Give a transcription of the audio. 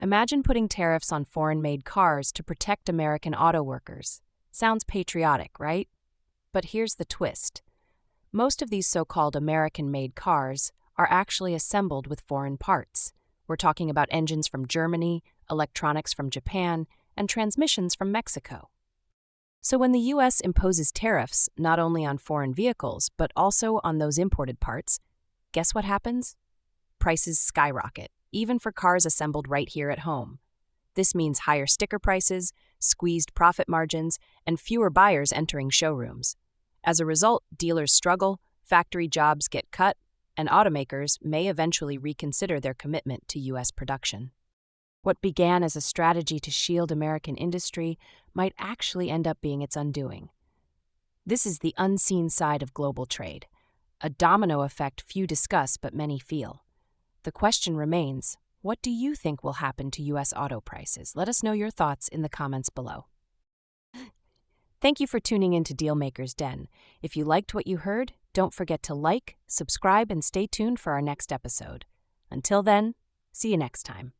Imagine putting tariffs on foreign-made cars to protect American auto workers. Sounds patriotic, right? But here's the twist. Most of these so-called American-made cars are actually assembled with foreign parts. We're talking about engines from Germany, electronics from Japan, and transmissions from Mexico. So when the U.S. imposes tariffs not only on foreign vehicles, but also on those imported parts, guess what happens? Prices skyrocket, even for cars assembled right here at home. This means higher sticker prices, squeezed profit margins, and fewer buyers entering showrooms. As a result, dealers struggle, factory jobs get cut, and automakers may eventually reconsider their commitment to U.S. production. What began as a strategy to shield American industry might actually end up being its undoing. This is the unseen side of global trade, a domino effect few discuss but many feel. The question remains, what do you think will happen to U.S. auto prices? Let us know your thoughts in the comments below. Thank you for tuning in to Dealmaker's Den. If you liked what you heard, don't forget to like, subscribe, and stay tuned for our next episode. Until then, see you next time.